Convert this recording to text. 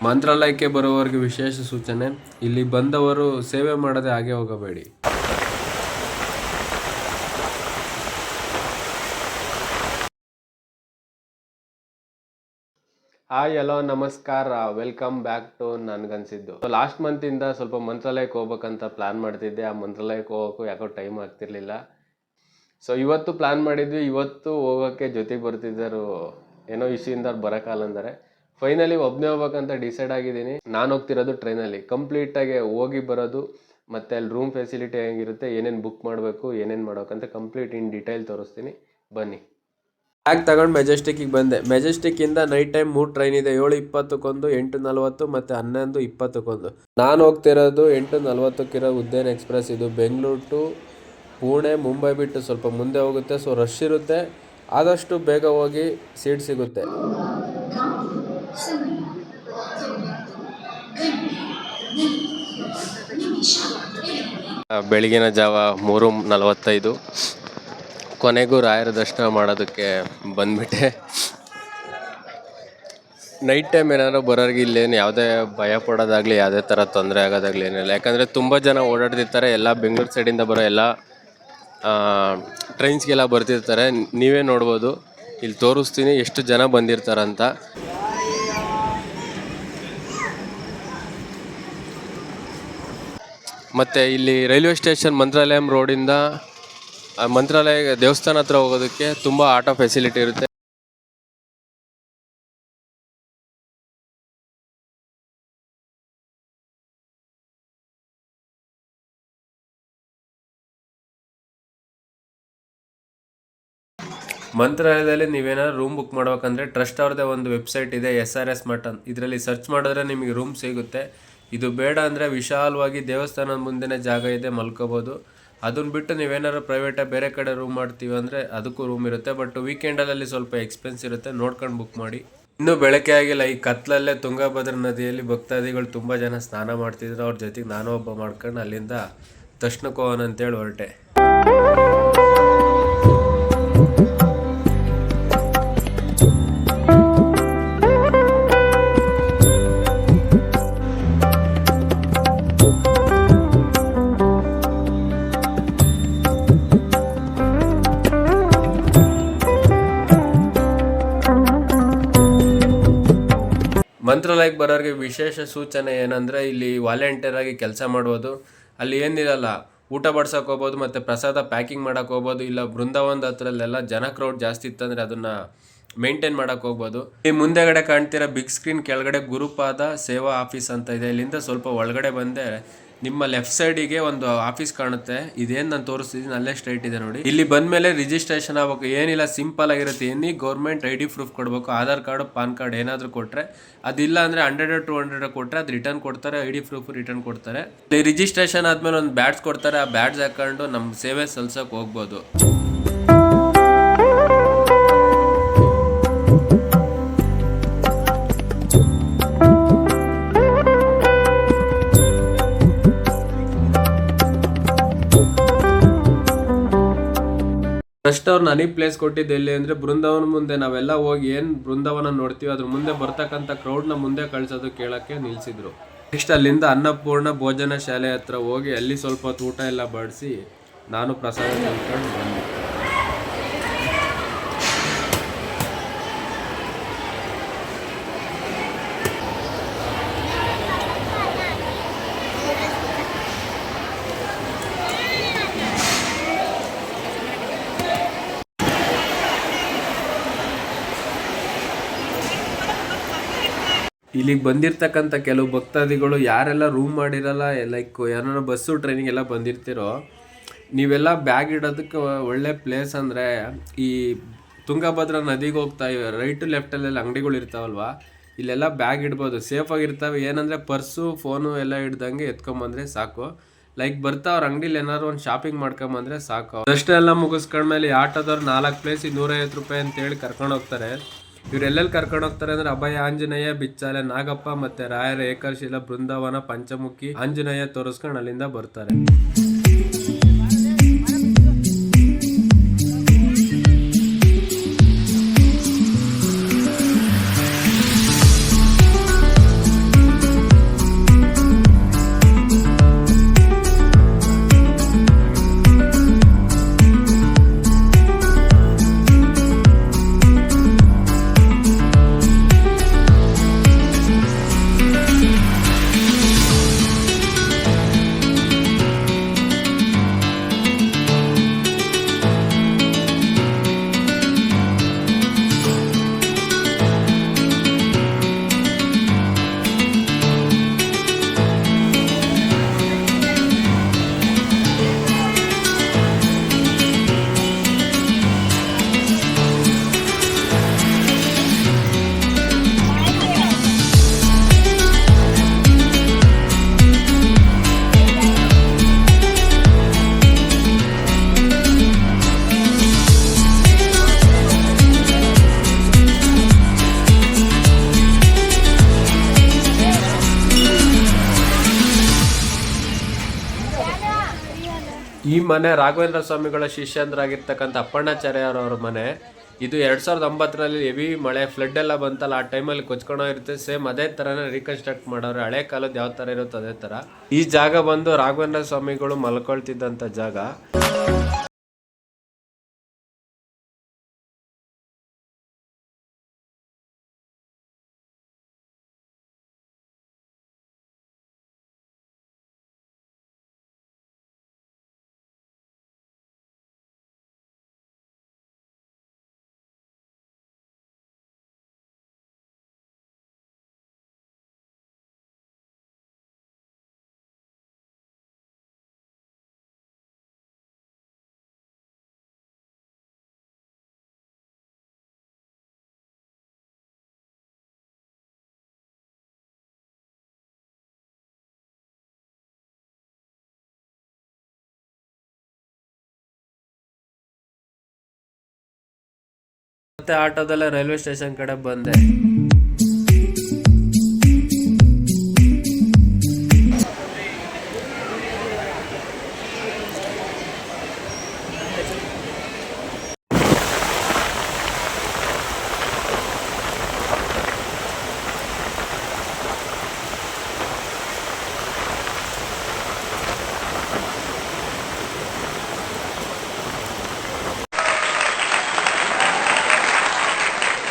ಮಂತ್ರಾಲಯಕ್ಕೆ ಬರುವವರಿಗೆ ವಿಶೇಷ ಸೂಚನೆ, ಇಲ್ಲಿ ಬಂದವರು ಸೇವೆ ಮಾಡದೆ ಹಾಗೆ ಹೋಗಬೇಡಿ. ಹಾಯ್ ಹಲೋ ನಮಸ್ಕಾರ, ವೆಲ್ಕಮ್ ಬ್ಯಾಕ್ ಟು ನನ್ಗನ್ಸಿದ್ದು. ಲಾಸ್ಟ್ ಮಂತಿಂದ ಸ್ವಲ್ಪ ಮಂತ್ರಾಲಯಕ್ಕೆ ಹೋಗ್ಬೇಕಂತ ಪ್ಲಾನ್ ಮಾಡ್ತಿದ್ದೆ. ಆ ಮಂತ್ರಾಲಯಕ್ಕೆ ಹೋಗೋಕ್ಕೂ ಯಾಕೋ ಟೈಮ್ ಆಗ್ತಿರ್ಲಿಲ್ಲ. ಸೊ ಇವತ್ತು ಪ್ಲಾನ್ ಮಾಡಿದ್ವಿ. ಇವತ್ತು ಹೋಗೋಕ್ಕೆ ಜೊತೆಗೆ ಬರ್ತಿದ್ದರು, ಏನೋ ಇಶ್ಯೂಯಿಂದ ಬರೋಕ್ಕಲ್ಲ ಅಂದರೆ ಫೈನಲಿ ಒಬ್ಬನೇ ಹೋಗ್ಬೇಕಂತ ಡಿಸೈಡ್ ಆಗಿದ್ದೀನಿ. ನಾನು ಹೋಗ್ತಿರೋದು ಟ್ರೈನಲ್ಲಿ. ಕಂಪ್ಲೀಟಾಗಿ ಹೋಗಿ ಬರೋದು ಮತ್ತು ಅಲ್ಲಿ ರೂಮ್ ಫೆಸಿಲಿಟಿ ಹೆಂಗಿರುತ್ತೆ, ಏನೇನು ಬುಕ್ ಮಾಡಬೇಕು, ಏನೇನು ಮಾಡೋಕ್ಕಂತ ಕಂಪ್ಲೀಟ್ ಇನ್ ಡೀಟೇಲ್ ತೋರಿಸ್ತೀನಿ, ಬನ್ನಿ. ಬ್ಯಾಗ್ ತಗೊಂಡು ಮೆಜೆಸ್ಟಿಕ್ಕಿಗೆ ಬಂದೆ. ಮೆಜೆಸ್ಟಿಕ್ಕಿಂದ ನೈಟ್ ಟೈಮ್ 3 ಟ್ರೈನ್ ಇದೆ. 7:20 8:40 ಮತ್ತು 11:20. ನಾನು ಹೋಗ್ತಿರೋದು 8:40 ಉದ್ಯಾನ ಎಕ್ಸ್ಪ್ರೆಸ್. ಇದು ಬೆಂಗಳೂರು ಟು ಪುಣೆ, ಮುಂಬೈ ಬಿಟ್ಟು ಸ್ವಲ್ಪ ಮುಂದೆ ಹೋಗುತ್ತೆ. ಸೊ ರಶ್ ಇರುತ್ತೆ, ಆದಷ್ಟು ಬೇಗ ಹೋಗಿ ಸೀಟ್ ಸಿಗುತ್ತೆ. ಬೆಳಗಿನ ಜಾವ 3:45. ಕೊನೆಗೂ ರಾಯರ ದರ್ಶನ ಮಾಡೋದಕ್ಕೆ ಬಂದ್ಬಿಟ್ಟೆ. ನೈಟ್ ಟೈಮ್ ಏನಾದ್ರು ಬರೋರಿಗೆ ಇಲ್ಲೇನು ಯಾವುದೇ ಭಯ ಪಡೋದಾಗಲಿ, ಯಾವುದೇ ಥರ ತೊಂದರೆ ಆಗೋದಾಗಲಿ ಏನಿಲ್ಲ. ಯಾಕಂದರೆ ತುಂಬ ಜನ ಓಡಾಡ್ತಿರ್ತಾರೆ. ಎಲ್ಲ ಬೆಂಗಳೂರು ಸೈಡಿಂದ ಬರೋ ಎಲ್ಲ ಟ್ರೈನ್ಸ್ಗೆಲ್ಲ ಬರ್ತಿರ್ತಾರೆ. ನೀವೇ ನೋಡ್ಬೋದು, ಇಲ್ಲಿ ತೋರಿಸ್ತೀನಿ ಎಷ್ಟು ಜನ ಬಂದಿರ್ತಾರಂತ. ಮತ್ತು ಇಲ್ಲಿ ರೈಲ್ವೆ ಸ್ಟೇಷನ್ ಮಂತ್ರಾಲಯಂ ರೋಡಿಂದ ಮಂತ್ರಾಲಯ ದೇವಸ್ಥಾನ ಹತ್ರ ಹೋಗೋದಕ್ಕೆ ತುಂಬ ಆಟೋ ಫೆಸಿಲಿಟಿ ಇರುತ್ತೆ. ಮಂತ್ರಾಲಯದಲ್ಲಿ ನೀವೇನಾದ್ರು ರೂಮ್ ಬುಕ್ ಮಾಡ್ಬೇಕಂದ್ರೆ ಟ್ರಸ್ಟ್ ಅವ್ರದ್ದೇ ಒಂದು ವೆಬ್ಸೈಟ್ ಇದೆ, SRS ಮಠ. ಇದರಲ್ಲಿ ಸರ್ಚ್ ಮಾಡಿದ್ರೆ ನಿಮಗೆ ರೂಮ್ ಸಿಗುತ್ತೆ. ಇದು ಬೇಡ ಅಂದರೆ ವಿಶಾಲವಾಗಿ ದೇವಸ್ಥಾನದ ಮುಂದೆನೇ ಜಾಗ ಇದೆ, ಮಲ್ಕೋಬೋದು. ಅದನ್ನ ಬಿಟ್ಟು ನೀವೇನಾದ್ರು ಪ್ರೈವೇಟಾಗಿ ಬೇರೆ ಕಡೆ ರೂಮ್ ಮಾಡ್ತೀವಿ ಅಂದರೆ ಅದಕ್ಕೂ ರೂಮ್ ಇರುತ್ತೆ. ಬಟ್ ವೀಕೆಂಡಲ್ಲಿ ಸ್ವಲ್ಪ ಎಕ್ಸ್ಪೆನ್ಸ್ ಇರುತ್ತೆ, ನೋಡ್ಕೊಂಡು ಬುಕ್ ಮಾಡಿ. ಇನ್ನೂ ಬೆಳಕೆ ಆಗಿಲ್ಲ. ಈ ಕತ್ಲಲ್ಲೇ ತುಂಗಭದ್ರಾ ನದಿಯಲ್ಲಿ ಭಕ್ತಾದಿಗಳು ತುಂಬ ಜನ ಸ್ನಾನ ಮಾಡ್ತಿದ್ರು. ಅವ್ರ ಜೊತೆಗೆ ನಾನು ಒಬ್ಬ ಮಾಡ್ಕೊಂಡು ಅಲ್ಲಿಂದ ದರ್ಶನಕ್ಕೆ ಹೋಗೋಣ ಅಂತೇಳಿ ಹೊರಟೆ. ಮಂತ್ರಾಲಯಕ್ಕೆ ಬರೋರಿಗೆ ವಿಶೇಷ ಸೂಚನೆ ಏನಂದರೆ, ಇಲ್ಲಿ ವಾಲಂಟಿಯರ್ ಆಗಿ ಕೆಲಸ ಮಾಡ್ಬೋದು. ಅಲ್ಲಿ ಏನಿರಲ್ಲ, ಊಟ ಬಡ್ಸೋಕೆ ಹೋಗ್ಬೋದು ಮತ್ತು ಪ್ರಸಾದ ಪ್ಯಾಕಿಂಗ್ ಮಾಡೋಕೆ ಹೋಗ್ಬೋದು. ಇಲ್ಲ ಬೃಂದಾವನದ ಹತ್ರಲ್ಲೆಲ್ಲ ಜನ ಕ್ರೌಡ್ ಜಾಸ್ತಿ ಇತ್ತಂದರೆ ಅದನ್ನು ಮೇಂಟೈನ್ ಮಾಡೋಕೆ ಹೋಗ್ಬೋದು. ಈ ಮುಂದೆಗಡೆ ಕಾಣ್ತಿರೋ ಬಿಗ್ ಸ್ಕ್ರೀನ್ ಕೆಳಗಡೆ ಗುರುಪಾದ ಸೇವಾ ಆಫೀಸ್ ಅಂತ ಇದೆ. ಇಲ್ಲಿಂದ ಸ್ವಲ್ಪ ಒಳಗಡೆ ಬಂದೆ ನಿಮ್ಮ ಲೆಫ್ಟ್ ಸೈಡಿಗೆ ಒಂದು ಆಫೀಸ್ ಕಾಣುತ್ತೆ. ಇದೇನು ನಾನು ತೋರಿಸ್ತಿದ್ದೀನಿ ಅಲ್ಲೇ ಸ್ಟ್ರೈಟ್ ಇದೆ ನೋಡಿ. ಇಲ್ಲಿ ಬಂದಮೇಲೆ ರಿಜಿಸ್ಟ್ರೇಷನ್ ಆಗಬೇಕು. ಏನಿಲ್ಲ, ಸಿಂಪಲ್ ಆಗಿರುತ್ತೆ. ಎನಿ ಗೌರ್ಮೆಂಟ್ ID ಪ್ರೂಫ್ ಕೊಡಬೇಕು. ಆಧಾರ್ ಕಾರ್ಡು, ಪಾನ್ ಕಾರ್ಡ್ ಏನಾದರೂ ಕೊಟ್ಟರೆ, ಅದಿಲ್ಲ ಅಂದರೆ 100 200 ಕೊಟ್ಟರೆ ಅದು ರಿಟರ್ನ್ ಕೊಡ್ತಾರೆ. ID ಪ್ರೂಫ್ ರಿಟರ್ನ್ ಕೊಡ್ತಾರೆ. ಇಲ್ಲಿ ರಿಜಿಸ್ಟ್ರೇಷನ್ ಆದಮೇಲೆ ಒಂದು ಬ್ಯಾಡ್ಜ್ ಕೊಡ್ತಾರೆ. ಆ ಬ್ಯಾಡ್ಜ್ ಹಾಕೊಂಡು ನಮ್ಮ ಸೇವೆ ಸಲ್ಸೋಕೆ ಹೋಗ್ಬೋದು. ಟ್ರಸ್ಟ್ ಅವ್ರು ನನಗೆ ಪ್ಲೇಸ್ ಕೊಟ್ಟಿದ್ದು ಎಲ್ಲಿ ಅಂದರೆ ಬೃಂದಾವನ ಮುಂದೆ. ನಾವೆಲ್ಲ ಹೋಗಿ ಏನು ಬೃಂದಾವನ ನೋಡ್ತೀವಿ ಅದ್ರ ಮುಂದೆ ಬರ್ತಕ್ಕಂಥ ಕ್ರೌಡ್ನ ಮುಂದೆ ಕಳಿಸೋದು ಕೇಳೋಕ್ಕೆ ನಿಲ್ಲಿಸಿದ್ರು. ನೆಕ್ಸ್ಟ್ ಅಲ್ಲಿಂದ ಅನ್ನಪೂರ್ಣ ಭೋಜನ ಶಾಲೆ ಹತ್ರ ಹೋಗಿ ಅಲ್ಲಿ ಸ್ವಲ್ಪ ಹೊತ್ತು ಊಟ ಎಲ್ಲ ಬಡಿಸಿ ನಾನು ಪ್ರಸಾದ ತಿಳ್ಕೊಂಡು ಬಂದೆ. ಇಲ್ಲಿಗೆ ಬಂದಿರ್ತಕ್ಕಂಥ ಕೆಲವು ಭಕ್ತಾದಿಗಳು ಯಾರೆಲ್ಲ ರೂಮ್ ಮಾಡಿರಲ್ಲ, ಲೈಕ್ ಯಾರೋ ಬಸ್ಸು ಟ್ರೈನಿಗೆಲ್ಲ ಬಂದಿರ್ತಿರೋ, ನೀವೆಲ್ಲ ಬ್ಯಾಗ್ ಇಡೋದಕ್ಕೆ ಒಳ್ಳೆ ಪ್ಲೇಸ್ ಅಂದರೆ ಈ ತುಂಗಭದ್ರಾ ನದಿಗೆ ಹೋಗ್ತಾ ರೈಟು ಲೆಫ್ಟಲ್ಲೆಲ್ಲ ಅಂಗಡಿಗಳು ಇರ್ತಾವಲ್ವ, ಇಲ್ಲೆಲ್ಲ ಬ್ಯಾಗ್ ಇಡ್ಬೋದು, ಸೇಫಾಗಿರ್ತವೆ. ಏನಂದರೆ ಪರ್ಸು ಫೋನು ಎಲ್ಲ ಹಿಡ್ದಂಗೆ ಎತ್ಕೊಂಬಂದರೆ ಸಾಕು. ಲೈಕ್ ಬರ್ತಾ ಅವ್ರ ಅಂಗಡಿಲಿ ಏನಾದ್ರು ಒಂದು ಶಾಪಿಂಗ್ ಮಾಡ್ಕೊಂಬಂದರೆ ಸಾಕು. ಅಷ್ಟೇ ಎಲ್ಲ ಮುಗಿಸ್ಕೊಂಡ್ಮೇಲೆ ಆಟೋದವ್ರು 4 ಪ್ಲೇಸಿಗೆ 150 ರೂಪಾಯಿ ಅಂತೇಳಿ ಕರ್ಕೊಂಡು ಹೋಗ್ತಾರೆ. ಇವರೆಲ್ಲೆಲ್ಲಿ ಕರ್ಕೊಂಡು ಹೋಗ್ತಾರೆ ಅಂದರೆ ಅಭಯ ಆಂಜನೇಯ, ಬಿಚ್ಚಾಲೆ ನಾಗಪ್ಪ ಮತ್ತು ರಾಯರ ಏಕಶಿಲ, ಬೃಂದಾವನ, ಪಂಚಮುಖಿ, ಆಂಜನೇಯ ತೋರಿಸ್ಕೊಂಡು ಅಲ್ಲಿಂದ ಬರ್ತಾರೆ. ಈ ಮನೆ ರಾಘವೇಂದ್ರ ಸ್ವಾಮಿಗಳ ಶಿಷ್ಯಂದ್ರಾಗಿರ್ತಕ್ಕಂಥ ಅಪ್ಪಣ್ಣಾಚಾರ್ಯರವ್ರ ಮನೆ. ಇದು 2009ರಲ್ಲಿ ಹೆವಿ ಮಳೆ ಫ್ಲಡ್ ಎಲ್ಲ ಬಂತಲ್ಲ, ಆ ಟೈಮಲ್ಲಿ ಕೊಚ್ಕೊಂಡೋ ಇರುತ್ತೆ. ಸೇಮ್ ಅದೇ ಥರನೇ ರೀಕನ್ಸ್ಟ್ರಕ್ಟ್ ಮಾಡೋರು, ಹಳೆ ಕಾಲದ ಯಾವ ಥರ ಇರುತ್ತೆ ಅದೇ ಥರ. ಈ ಜಾಗ ಬಂದು ರಾಘವೇಂದ್ರ ಸ್ವಾಮಿಗಳು ಮಲ್ಕೊಳ್ತಿದ್ದಂಥ ಜಾಗ. ಮತ್ತೆ ಆಟೋದಲ್ಲೇ ರೈಲ್ವೆ ಸ್ಟೇಷನ್ ಕಡೆ ಬಂದೆ.